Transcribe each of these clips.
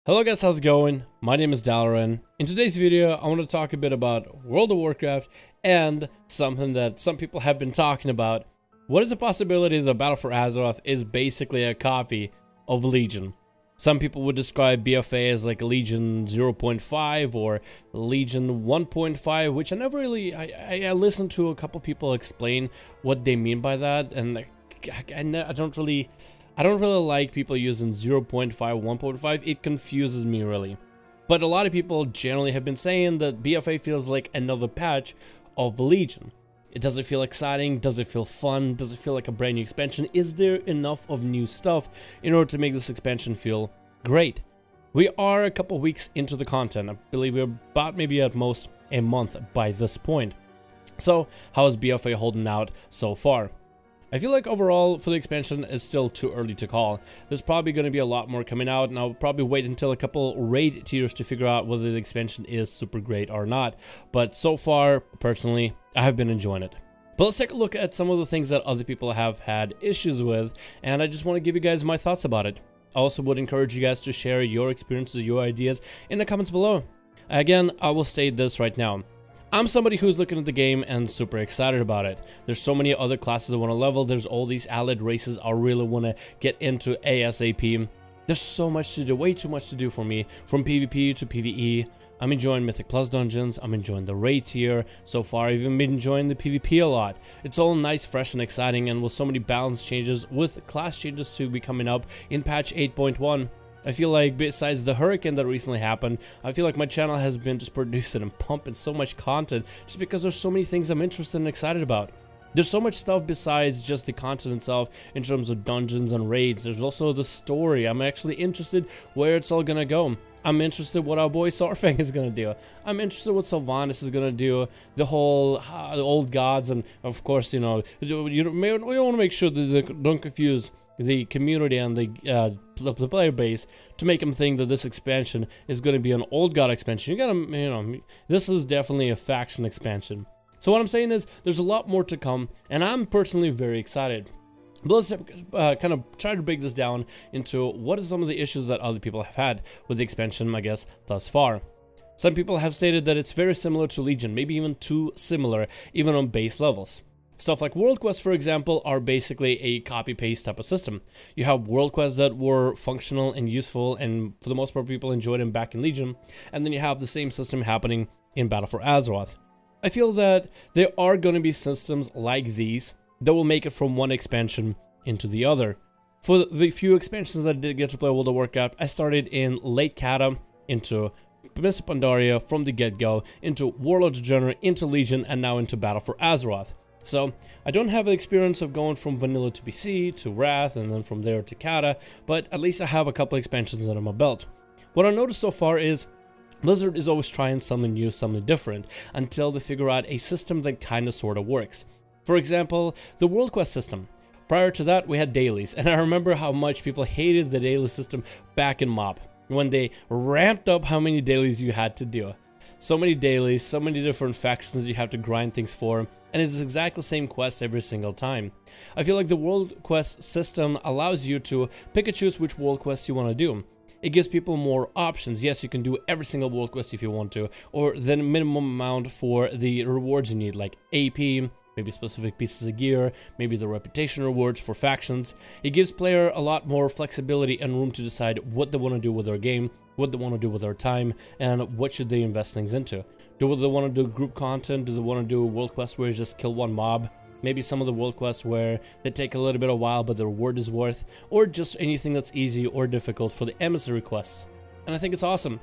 Hello guys, how's it going? My name is Dalaran. In today's video, I want to talk a bit about World of Warcraft and something that some people have been talking about. What is the possibility that Battle for Azeroth is basically a copy of Legion? Some people would describe BFA as like Legion 0.5 or Legion 1.5, which I never really, I listened to a couple people explain what they mean by that, and I don't really like people using 0.5, 1.5. It confuses me really. But a lot of people generally have been saying that BFA feels like another patch of Legion. It doesn't feel exciting, does it feel fun, does it feel like a brand new expansion? Is there enough of new stuff in order to make this expansion feel great? We are a couple weeks into the content. I believe we're about maybe at most a month by this point. So how is BFA holding out so far? I feel like overall for the expansion it's still too early to call. There's probably going to be a lot more coming out, and I'll probably wait until a couple raid tiers to figure out whether the expansion is super great or not. But so far, personally, I have been enjoying it. But let's take a look at some of the things that other people have had issues with, and I just want to give you guys my thoughts about it. I also would encourage you guys to share your experiences, your ideas in the comments below. Again, I will state this right now. I'm somebody who's looking at the game and super excited about it. There's so many other classes I want to level. There's all these allied races I really want to get into ASAP. There's so much to do, way too much to do for me. From PvP to PvE. I'm enjoying Mythic Plus dungeons. I'm enjoying the raid tier. So far, I've even been enjoying the PvP a lot. It's all nice, fresh, and exciting, and with so many balance changes, with class changes to be coming up in patch 8.1. I feel like besides the hurricane that recently happened, I feel like my channel has been just producing and pumping so much content just because there's so many things I'm interested and excited about. There's so much stuff besides just the content itself in terms of dungeons and raids. There's also the story. I'm actually interested where it's all gonna go. I'm interested what our boy Sarfang is gonna do. I'm interested what Sylvanas is gonna do. The whole the old gods, and of course, you know, we want to make sure that they don't confuse the community and the player base to make them think that this expansion is going to be an old god expansion. You gotta, you know, this is definitely a faction expansion. So what I'm saying is there's a lot more to come, and I'm personally very excited. But let's kind of try to break this down into what are some of the issues that other people have had with the expansion, I guess, thus far. Some people have stated that it's very similar to Legion, maybe even too similar, even on base levels. Stuff like world quests, for example, are basically a copy-paste type of system. You have world quests that were functional and useful, and for the most part people enjoyed them back in Legion, and then you have the same system happening in Battle for Azeroth. I feel that there are going to be systems like these that will make it from one expansion into the other. For the few expansions that I did get to play World of Warcraft, I started in late Cata, into Mists of Pandaria from the get-go, into Warlords of Draenor, into Legion, and now into Battle for Azeroth. So, I don't have the experience of going from Vanilla to BC to Wrath and then from there to Cata, but at least I have a couple expansions under my belt. What I noticed so far is Blizzard is always trying something new, something different, until they figure out a system that kinda sorta works. For example, the World Quest system. Prior to that, we had dailies, and I remember how much people hated the daily system back in MoB, when they ramped up how many dailies you had to do. So many dailies, so many different factions you have to grind things for, and it's exactly the same quest every single time. I feel like the World Quest system allows you to pick and choose which World Quests you want to do. It gives people more options. Yes, you can do every single World Quest if you want to, or the minimum amount for the rewards you need, like AP, maybe specific pieces of gear, maybe the reputation rewards for factions. It gives player a lot more flexibility and room to decide what they want to do with their game, what they want to do with their time, and what should they invest things into. Do they want to do group content? Do they want to do world quests where you just kill one mob? Maybe some of the world quests where they take a little bit of a while but the reward is worth, or just anything that's easy or difficult for the emissary quests. And I think it's awesome.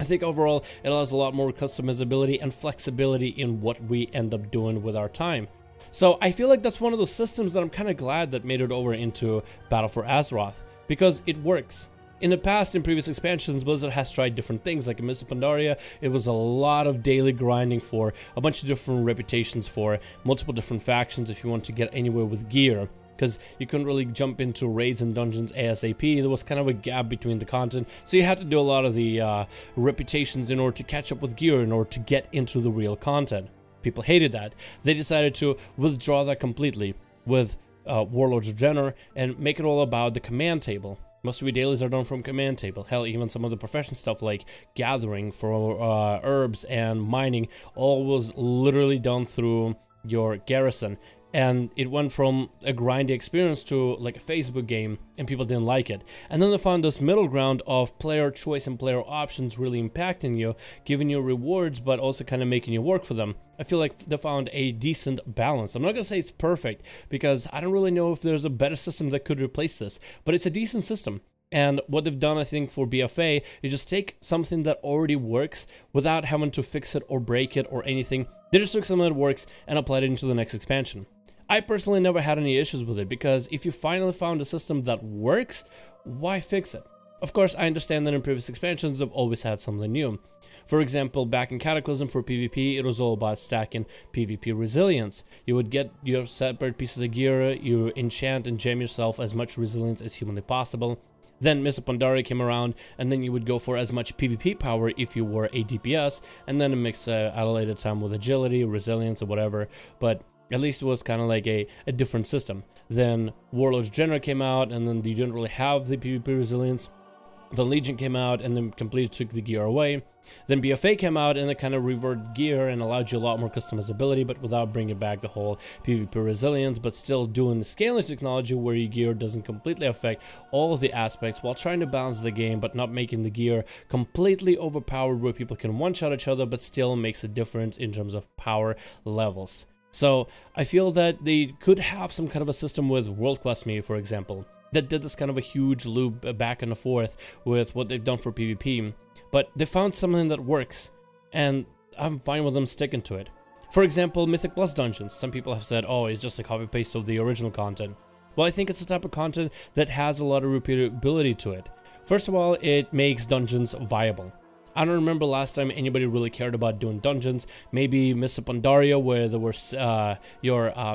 I think overall it allows a lot more customizability and flexibility in what we end up doing with our time. So I feel like that's one of those systems that I'm kind of glad that made it over into Battle for Azeroth, because it works. In the past, in previous expansions, Blizzard has tried different things, like in Mists of Pandaria, it was a lot of daily grinding for a bunch of different reputations for multiple different factions if you want to get anywhere with gear, because you couldn't really jump into raids and dungeons ASAP. There was kind of a gap between the content, so you had to do a lot of the reputations in order to catch up with gear, in order to get into the real content. People hated that. They decided to withdraw that completely with Warlords of Draenor and make it all about the command table. Most of your dailies are done from command table. Hell, even some of the profession stuff like gathering for herbs and mining, all was literally done through your garrison. And it went from a grindy experience to like a Facebook game, and people didn't like it. And then they found this middle ground of player choice and player options really impacting you, giving you rewards, but also kind of making you work for them. I feel like they found a decent balance. I'm not gonna say it's perfect, because I don't really know if there's a better system that could replace this, but it's a decent system. And what they've done, I think, for BFA is just take something that already works without having to fix it or break it or anything. They just took something that works and applied it into the next expansion. I personally never had any issues with it, because if you finally found a system that works, why fix it? Of course, I understand that in previous expansions they've always had something new. For example, back in Cataclysm for PvP, it was all about stacking PvP resilience. You would get your separate pieces of gear, you enchant and gem yourself as much resilience as humanly possible. Then Mists of Pandaria came around, and then you would go for as much PvP power if you were a DPS, and then mix at a later time with agility, resilience, or whatever. But at least it was kind of like a different system. Then Warlord's General came out, and then you didn't really have the PvP resilience. The Legion came out and then completely took the gear away. Then BFA came out and it kind of reverted gear and allowed you a lot more customizability, but without bringing back the whole PvP resilience, but still doing the scaling technology where your gear doesn't completely affect all of the aspects while trying to balance the game, but not making the gear completely overpowered where people can one-shot each other, but still makes a difference in terms of power levels. So I feel that they could have some kind of a system with World Quest Me, for example, that did this kind of a huge loop back and forth with what they've done for PvP, but they found something that works, and I'm fine with them sticking to it. For example, Mythic Plus dungeons. Some people have said, oh, it's just a copy-paste of the original content. Well, I think it's a type of content that has a lot of repeatability to it. First of all, it makes dungeons viable. I don't remember last time anybody really cared about doing dungeons. Maybe Mists of Pandaria, where there were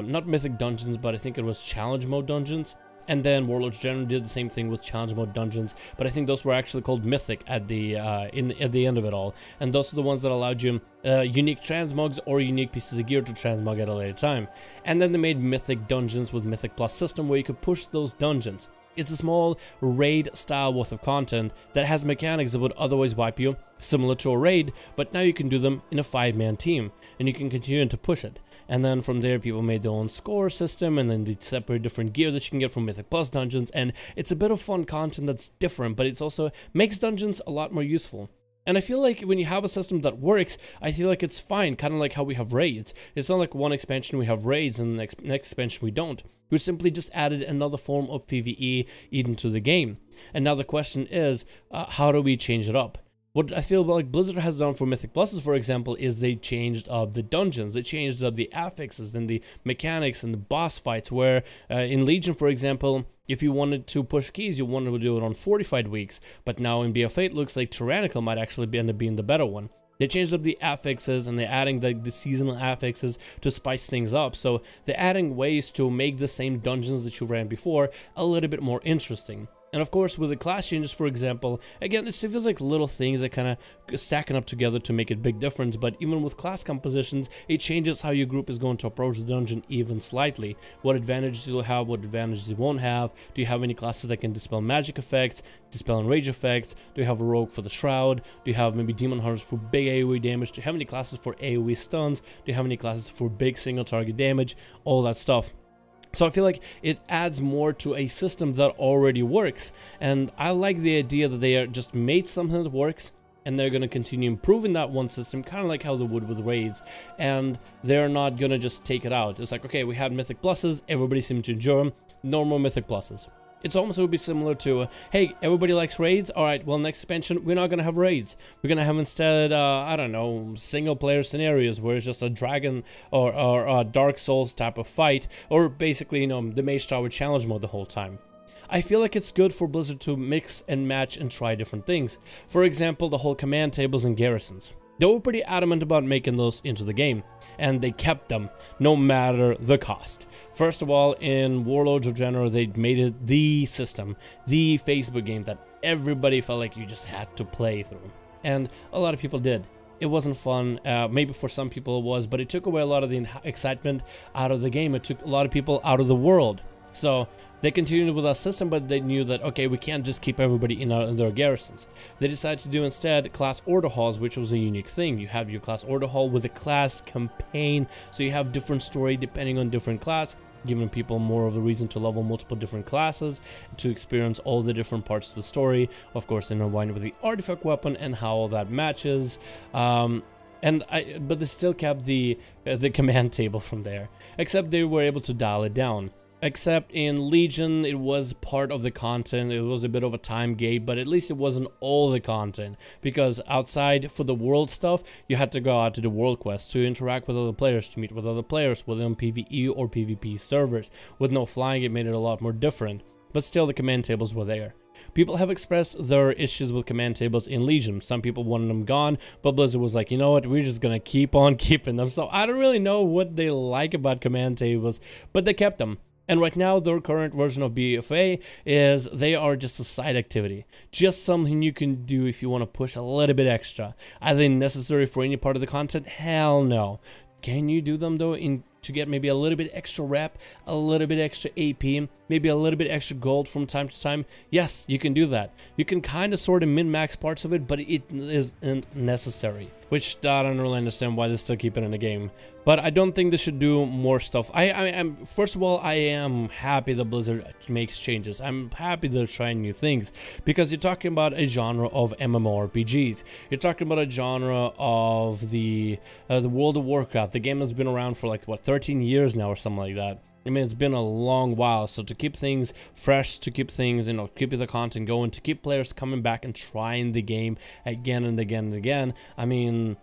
not mythic dungeons, but I think it was challenge mode dungeons. And then Warlord's General did the same thing with challenge mode dungeons, but I think those were actually called Mythic at the end of it all. And those are the ones that allowed you unique transmogs or unique pieces of gear to transmog at a later time. And then they made Mythic dungeons with Mythic Plus system where you could push those dungeons. It's a small raid style worth of content that has mechanics that would otherwise wipe you, similar to a raid, but now you can do them in a 5-man team, and you can continue to push it. And then from there, people made their own score system, and then they separate different gear that you can get from Mythic Plus dungeons, and it's a bit of fun content that's different, but it's also makes dungeons a lot more useful. And I feel like when you have a system that works, I feel like it's fine, kind of like how we have raids. It's not like one expansion we have raids and the next expansion we don't. We simply just added another form of PvE into the game. And now the question is, how do we change it up? What I feel like Blizzard has done for Mythic Pluses, for example, is they changed up the dungeons, they changed up the affixes and the mechanics and the boss fights, where in Legion, for example, if you wanted to push keys, you wanted to do it on fortified weeks, but now in BFA it looks like Tyrannical might actually end up being the better one. They changed up the affixes and they're adding the seasonal affixes to spice things up, so they're adding ways to make the same dungeons that you ran before a little bit more interesting. And of course, with the class changes, for example, again, it feels like little things that kind of stacking up together to make a big difference, but even with class compositions, it changes how your group is going to approach the dungeon even slightly. What advantages you'll have, what advantages you won't have. Do you have any classes that can dispel magic effects, dispel and rage effects? Do you have a rogue for the shroud? Do you have maybe demon hunters for big AoE damage? Do you have any classes for AoE stuns? Do you have any classes for big single target damage? All that stuff. So I feel like it adds more to a system that already works, and I like the idea that they are just made something that works, and they're going to continue improving that one system, kind of like how they would with raids, and they're not going to just take it out. It's like, okay, we had Mythic Pluses, everybody seemed to enjoy them, no more Mythic Pluses. It's almost would be similar to, hey, everybody likes raids, alright, well, next expansion, we're not going to have raids. We're going to have instead, I don't know, single-player scenarios where it's just a dragon or a Dark Souls type of fight, or basically, you know, the Mage Tower challenge mode the whole time. I feel like it's good for Blizzard to mix and match and try different things. For example, the whole command tables and garrisons. They were pretty adamant about making those into the game, and they kept them no matter the cost. First of all, in Warlords of General, they made it the system, the Facebook game that everybody felt like you just had to play through. And a lot of people did. It wasn't fun, maybe for some people it was, but it took away a lot of the excitement out of the game. It took a lot of people out of the world. So They continued with that system, but they knew that, okay, we can't just keep everybody in their garrisons. They decided to do instead class order halls, which was a unique thing. You have your class order hall with a class campaign, so you have different story depending on different class, giving people more of a reason to level multiple different classes, to experience all the different parts of the story, of course in line with the artifact weapon and how all that matches. But they still kept the command table from there, except they were able to dial it down. Except in Legion, it was part of the content. It was a bit of a time gate, but at least it wasn't all the content, because outside for the world stuff, you had to go out to the world quest to interact with other players, to meet with other players within PvE or PvP servers. With no flying, it made it a lot more different, but still the command tables were there. People have expressed their issues with command tables in Legion. Some people wanted them gone, but Blizzard was like, you know what, we're just gonna keep on keeping them. So I don't really know what they like about command tables, but they kept them. And right now, their current version of BFA is they are just a side activity. Just something you can do if you want to push a little bit extra. Are they necessary for any part of the content? Hell no. Can you do them though to get maybe a little bit extra rep, a little bit extra AP, maybe a little bit extra gold from time to time? Yes, you can do that. You can kind of sort of min-max parts of it, but it isn't necessary. Which I don't really understand why they still keep it in the game. But I don't think they should do more stuff. First of all, I am happy that Blizzard makes changes. I'm happy they're trying new things, because you're talking about a genre of MMORPGs. You're talking about a genre of the World of Warcraft, the game that's been around for like what, 13 years now or something like that. I mean, it's been a long while, so to keep things fresh, to keep things, keep the content going, to keep players coming back and trying the game again and again and again, I mean,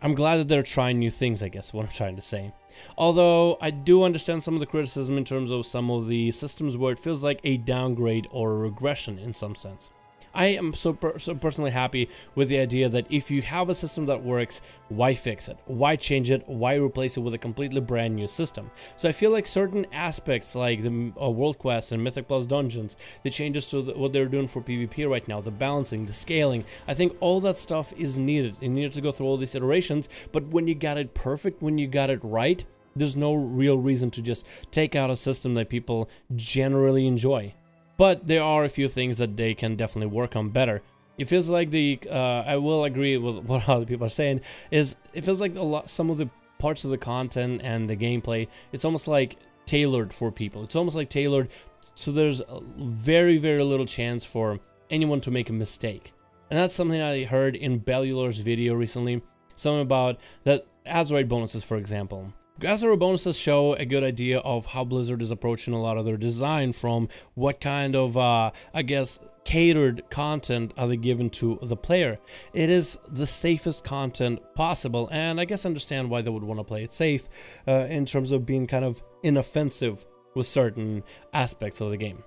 I'm glad that they're trying new things, I guess, what I'm trying to say. Although, I do understand some of the criticism in terms of some of the systems where it feels like a downgrade or a regression in some sense. I am so personally happy with the idea that if you have a system that works, why fix it? Why change it? Why replace it with a completely brand new system? So I feel like certain aspects like the World Quest and Mythic Plus Dungeons, the changes to what they're doing for PvP right now, the balancing, the scaling, I think all that stuff is needed. It needed to go through all these iterations, but when you got it perfect, when you got it right, there's no real reason to just take out a system that people generally enjoy. But there are a few things that they can definitely work on better. It feels like I will agree with what other people are saying, is it feels like some of the parts of the content and the gameplay, it's almost like tailored for people. It's almost like tailored, so there's very, very little chance for anyone to make a mistake. And that's something I heard in Bellular's video recently, something about that Azerite bonuses, for example. Azerite bonuses show a good idea of how Blizzard is approaching a lot of their design, from what kind of, I guess, catered content are they given to the player. It is the safest content possible, and I guess understand why they would want to play it safe in terms of being kind of inoffensive with certain aspects of the game.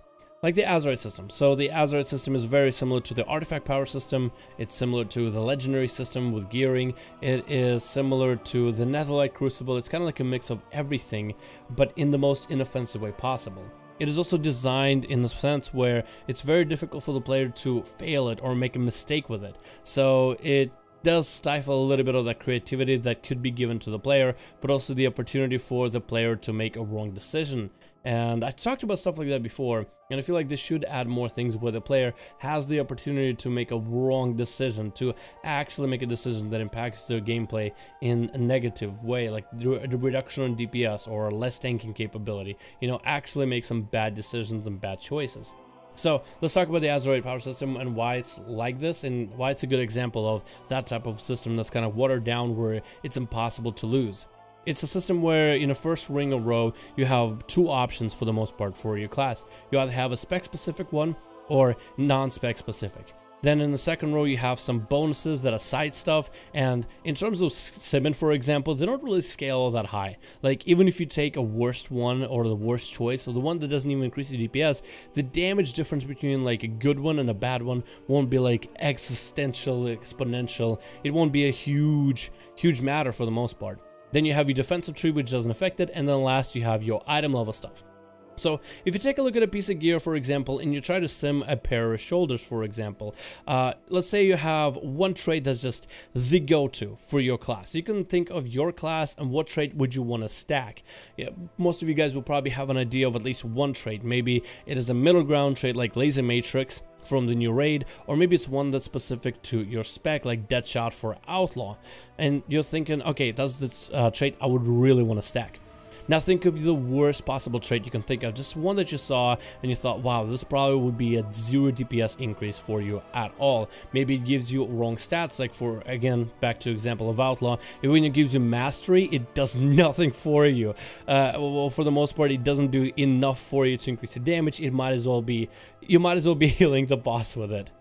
Like the Azerite system. So the Azerite system is very similar to the artifact power system. It's similar to the legendary system with gearing. It is similar to the Netherlight Crucible. It's kind of like a mix of everything, but in the most inoffensive way possible. It is also designed in the sense where it's very difficult for the player to fail it or make a mistake with it. So it does stifle a little bit of that creativity that could be given to the player, but also the opportunity for the player to make a wrong decision. And I talked about stuff like that before, and I feel like this should add more things where the player has the opportunity to make a wrong decision, to actually make a decision that impacts their gameplay in a negative way, like the reduction on DPS or less tanking capability, actually make some bad decisions and bad choices. So let's talk about the Azerite power system and why it's like this, and why it's a good example of that type of system that's kind of watered down where it's impossible to lose. It's a system where in a first ring of row, you have two options for the most part for your class. You either have a spec-specific one or non-spec specific. Then in the second row, you have some bonuses that are side stuff, and in terms of Simmon, for example, they don't really scale all that high. Like, even if you take a worst one or the worst choice, or the one that doesn't even increase your DPS, the damage difference between like a good one and a bad one won't be like existential, exponential. It won't be a huge matter for the most part. Then you have your defensive tree, which doesn't affect it, and then last you have your item level stuff. So if you take a look at a piece of gear, for example, and you try to sim a pair of shoulders, for example, let's say you have one trait that's just the go-to for your class. You can think of your class and what trait would you want to stack. Yeah, most of you guys will probably have an idea of at least one trait. Maybe it is a middle ground trait like Laser Matrix from the new raid, or maybe it's one that's specific to your spec like Deadshot for Outlaw. And you're thinking, okay, that's this trait I would really want to stack. Now think of the worst possible trait you can think of, just one that you saw and you thought, wow, this probably would be a 0 DPS increase for you at all. Maybe it gives you wrong stats, like for, again, back to example of Outlaw, when it gives you mastery, it does nothing for you. Well, for the most part, it doesn't do enough for you to increase your damage. It might as well be, you might as well be healing the boss with it.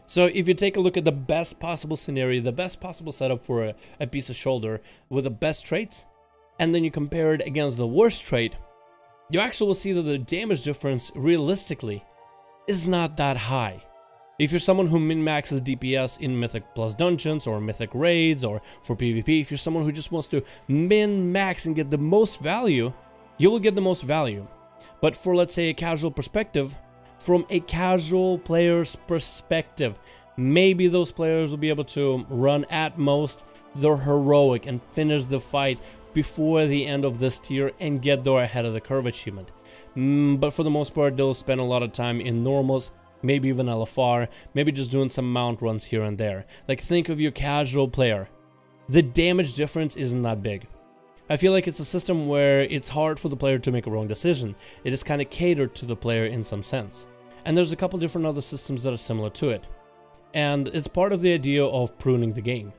So if you take a look at the best possible scenario, the best possible setup for a piece of shoulder with the best traits, and then you compare it against the worst trait, you actually will see that the damage difference realistically is not that high. If you're someone who min-maxes DPS in Mythic plus dungeons or Mythic raids or for PvP, if you're someone who just wants to min-max and get the most value, you will get the most value. But for, let's say, a casual perspective, from a casual player's perspective, maybe those players will be able to run at most their heroic and finish the fight before the end of this tier and get their ahead of the curve achievement. But for the most part, they'll spend a lot of time in normals, maybe even LFR, maybe just doing some mount runs here and there. Like, think of your casual player. The damage difference isn't that big. I feel like it's a system where it's hard for the player to make a wrong decision. It is kind of catered to the player in some sense. And there's a couple different other systems that are similar to it. And it's part of the idea of pruning the game.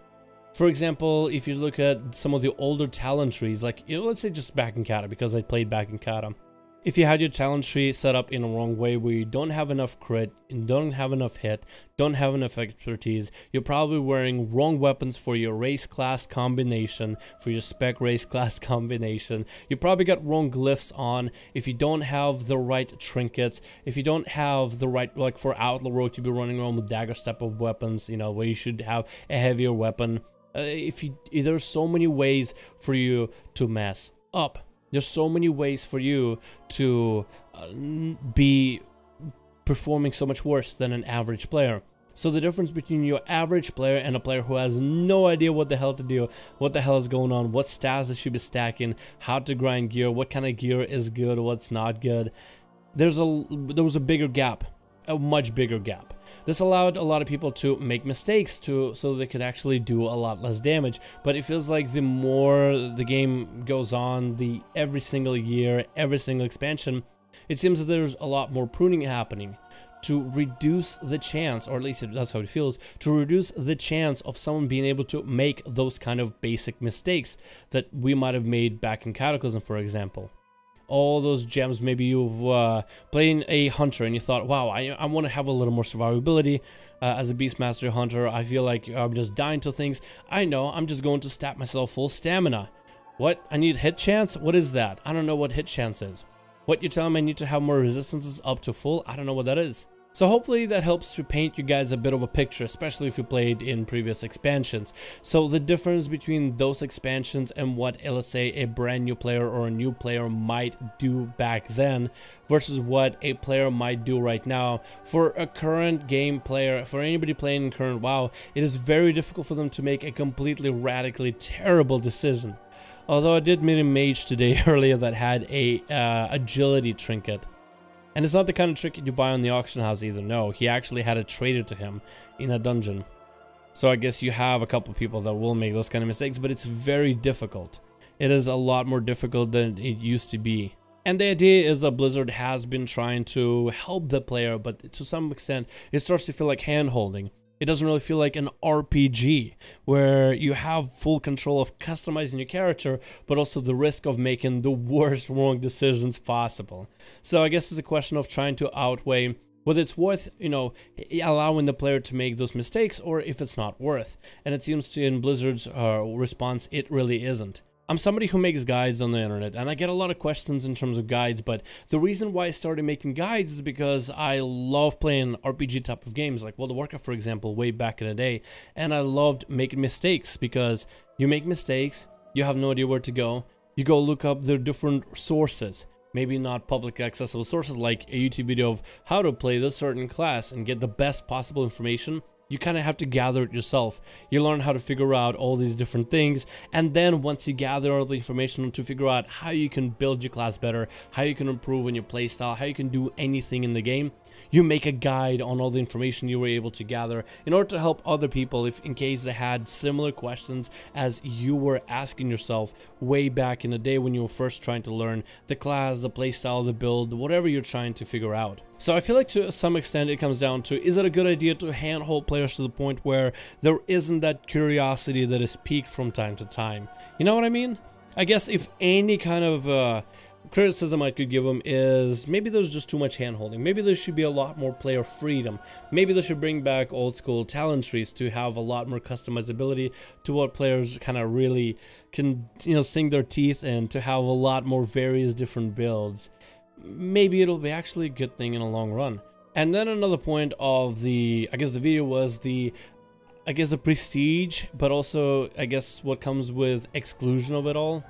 For example, if you look at some of the older talent trees, like, you know, let's say just back in Kata, because I played back in Kata. If you had your talent tree set up in a wrong way where you don't have enough crit, and don't have enough hit, don't have enough expertise, you're probably wearing wrong weapons for your race class combination, for your spec race class combination. You probably got wrong glyphs on. If you don't have the right trinkets, if you don't have the right, like for Outlaw Rogue, to be running around with dagger step of weapons, you know, where you should have a heavier weapon. There's so many ways for you to mess up. There's so many ways for you to be performing so much worse than an average player. So the difference between your average player and a player who has no idea what the hell to do, what the hell is going on, what stats they should be stacking, how to grind gear, what kind of gear is good, what's not good, there was a bigger gap, a much bigger gap. This allowed a lot of people to make mistakes so they could actually do a lot less damage. But it feels like the more the game goes on, every single year, every single expansion, it seems that there's a lot more pruning happening to reduce the chance, or at least that's how it feels, to reduce the chance of someone being able to make those kind of basic mistakes that we might have made back in Cataclysm, for example. All those gems, maybe you've playing a hunter and you thought, wow, I want to have a little more survivability as a Beastmaster hunter. I feel like I'm just dying to things. I know, I'm just going to stat myself full stamina. What? I need hit chance? What is that? I don't know what hit chance is. What, you tell me I need to have more resistances up to full? I don't know what that is. So hopefully that helps to paint you guys a bit of a picture, especially if you played in previous expansions. So the difference between those expansions and what, let's say, a brand new player or a new player might do back then versus what a player might do right now. For a current game player, for anybody playing in current WoW, it is very difficult for them to make a completely radically terrible decision. Although I did meet a mage today earlier that had a agility trinket. And it's not the kind of trinket you buy on the auction house either. No, he actually had it traded to him in a dungeon. So I guess you have a couple people that will make those kind of mistakes, but it's very difficult. It is a lot more difficult than it used to be. And the idea is that Blizzard has been trying to help the player, but to some extent, it starts to feel like hand-holding. It doesn't really feel like an RPG where you have full control of customizing your character, but also the risk of making the worst wrong decisions possible. So I guess it's a question of trying to outweigh whether it's worth, you know, allowing the player to make those mistakes or if it's not worth. And it seems to, in Blizzard's response, it really isn't. I'm somebody who makes guides on the internet, and I get a lot of questions in terms of guides, but the reason why I started making guides is because I love playing RPG type of games, like World of Warcraft, for example, way back in the day, and I loved making mistakes, because you make mistakes, you have no idea where to go, you go look up their different sources. maybe not publicly accessible sources like a YouTube video of how to play this certain class and get the best possible information. You kind of have to gather it yourself. You learn how to figure out all these different things, and then once you gather all the information to figure out how you can build your class better, how you can improve on your playstyle, how you can do anything in the game, you make a guide on all the information you were able to gather in order to help other people if in case they had similar questions as you were asking yourself way back in the day when you were first trying to learn the class, the playstyle, the build, whatever you're trying to figure out. So I feel like to some extent it comes down to, is it a good idea to handhold players to the point where there isn't that curiosity that is piqued from time to time? You know what I mean? I guess if any kind of criticism I could give them is maybe there's just too much handholding. Maybe there should be a lot more player freedom. Maybe they should bring back old school talent trees to have a lot more customizability to what players kind of really can, you know, sink their teeth in, to have a lot more various different builds. Maybe it'll be actually a good thing in the long run. And then another point of the, I guess the video was the, I guess the prestige, but also I guess what comes with exclusion of it all.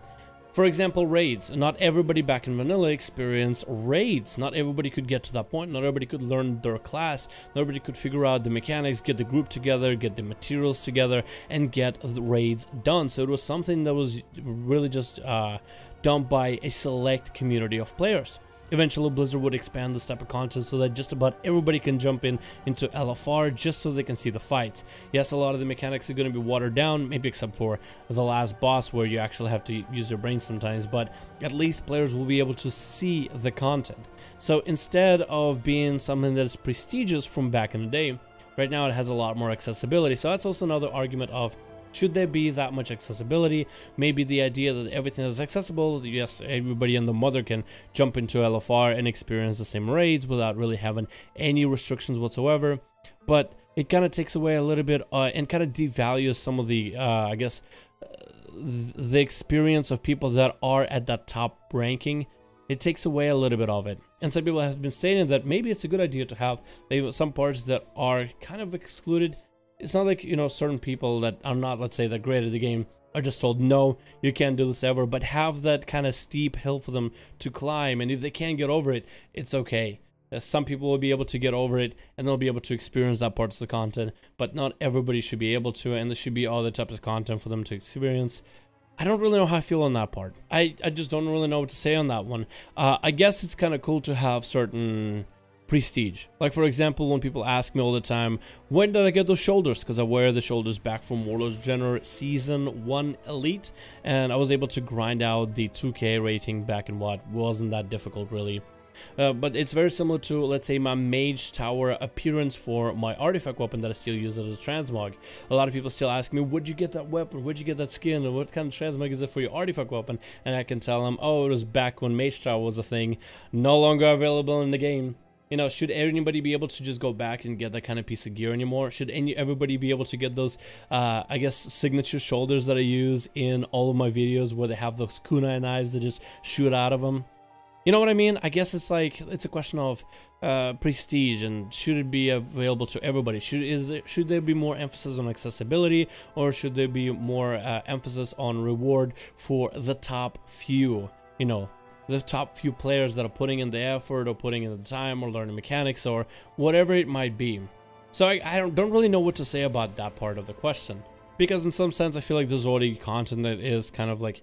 For example, raids. Not everybody back in vanilla experienced raids. Not everybody could get to that point. Not everybody could learn their class. Not everybody could figure out the mechanics, get the group together, get the materials together, and get the raids done. So it was something that was really just done by a select community of players. Eventually, Blizzard would expand this type of content so that just about everybody can jump into LFR just so they can see the fights. Yes, a lot of the mechanics are going to be watered down, maybe except for the last boss where you actually have to use your brain sometimes, but at least players will be able to see the content. So instead of being something that is prestigious from back in the day, right now it has a lot more accessibility. So that's also another argument of, should there be that much accessibility? Maybe the idea that everything is accessible, yes, everybody and the mother can jump into LFR and experience the same raids without really having any restrictions whatsoever. But it kind of takes away a little bit and kind of devalues some of the, I guess, the experience of people that are at that top ranking. It takes away a little bit of it. And some people have been stating that maybe it's a good idea to have some parts that are kind of excluded. It's not like, you know, certain people that are not, let's say, that great at the game are just told, no, you can't do this ever, but have that kind of steep hill for them to climb, and if they can't get over it, it's okay. Some people will be able to get over it, and they'll be able to experience that part of the content, but not everybody should be able to, and there should be other types of content for them to experience. I don't really know how I feel on that part. I just don't really know what to say on that one. I guess it's kind of cool to have certain prestige. Like, for example, when people ask me all the time, when did I get those shoulders? Because I wear the shoulders back from Warlords General Season 1 Elite, and I was able to grind out the 2K rating back in what wasn't that difficult, really. But it's very similar to, let's say, my Mage Tower appearance for my artifact weapon that I still use as a transmog. A lot of people still ask me, where'd you get that weapon? Where'd you get that skin? And what kind of transmog is it for your artifact weapon? And I can tell them, oh, it was back when Mage Tower was a thing, no longer available in the game. You know, should anybody be able to just go back and get that kind of piece of gear anymore? Should everybody be able to get those, I guess, signature shoulders that I use in all of my videos where they have those kunai knives that just shoot out of them? You know what I mean? I guess it's like, it's a question of prestige, and should it be available to everybody? Should there be more emphasis on accessibility, or should there be more emphasis on reward for the top few, you know, the top few players that are putting in the effort or putting in the time or learning mechanics or whatever it might be? So I don't really know what to say about that part of the question, because in some sense I feel like there's already content that is kind of like,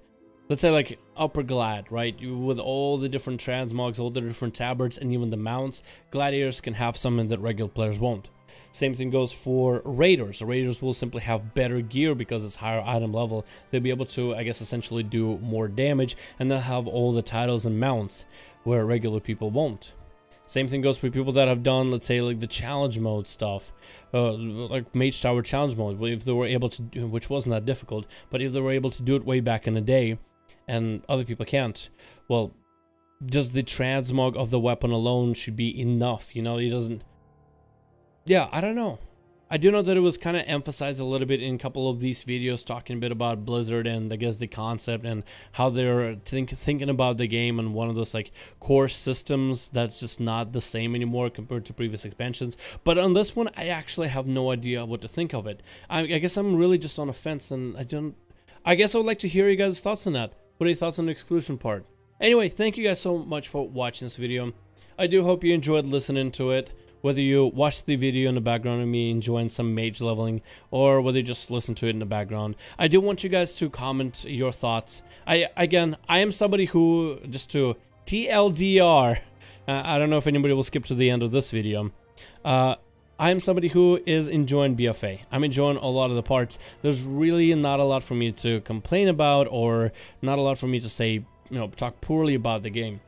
let's say, like upper glad, right? With all the different transmogs, all the different tabards, and even the mounts, gladiators can have something that regular players won't. Same thing goes for raiders. Raiders will simply have better gear because it's higher item level. They'll be able to, I guess, essentially do more damage, and they'll have all the titles and mounts where regular people won't. Same thing goes for people that have done, let's say, like the challenge mode stuff, like Mage Tower challenge mode, if they were able to do, which wasn't that difficult, but if they were able to do it way back in the day, and other people can't, well, just the transmog of the weapon alone should be enough, you know? It doesn't... Yeah, I don't know. I do know that it was kind of emphasized a little bit in a couple of these videos, talking a bit about Blizzard and I guess the concept and how they're thinking about the game and one of those like core systems that's just not the same anymore compared to previous expansions. But on this one, I actually have no idea what to think of it. I guess I'm really just on a fence, and I guess I would like to hear you guys' thoughts on that. What are your thoughts on the exclusion part? Anyway, thank you guys so much for watching this video. I do hope you enjoyed listening to it. Whether you watched the video in the background of me enjoying some mage leveling, or whether you just listen to it in the background, I do want you guys to comment your thoughts. I am somebody who, just to TLDR, I don't know if anybody will skip to the end of this video. I am somebody who is enjoying BFA. I'm enjoying a lot of the parts. There's really not a lot for me to complain about, or not a lot for me to say, you know, talk poorly about the game.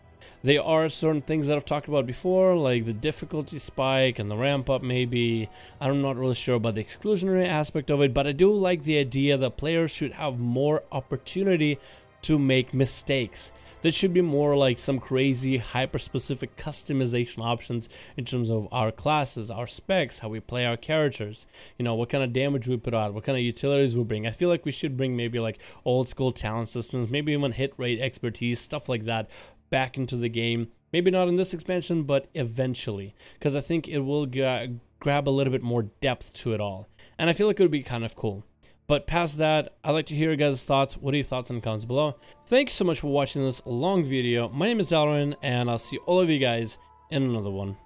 There are certain things that I've talked about before, like the difficulty spike and the ramp up maybe. I'm not really sure about the exclusionary aspect of it, but I do like the idea that players should have more opportunity to make mistakes. There should be more like some crazy hyper-specific customization options in terms of our classes, our specs, how we play our characters, you know, what kind of damage we put out, what kind of utilities we bring. I feel like we should bring maybe like old school talent systems, maybe even hit rate expertise, stuff like that back into the game. Maybe not in this expansion, but eventually, because I think it will grab a little bit more depth to it all, and I feel like it would be kind of cool. But past that, I'd like to hear your guys' thoughts. What are your thoughts in the comments below? Thank you so much for watching this long video. My name is Dalrin, and I'll see all of you guys in another one.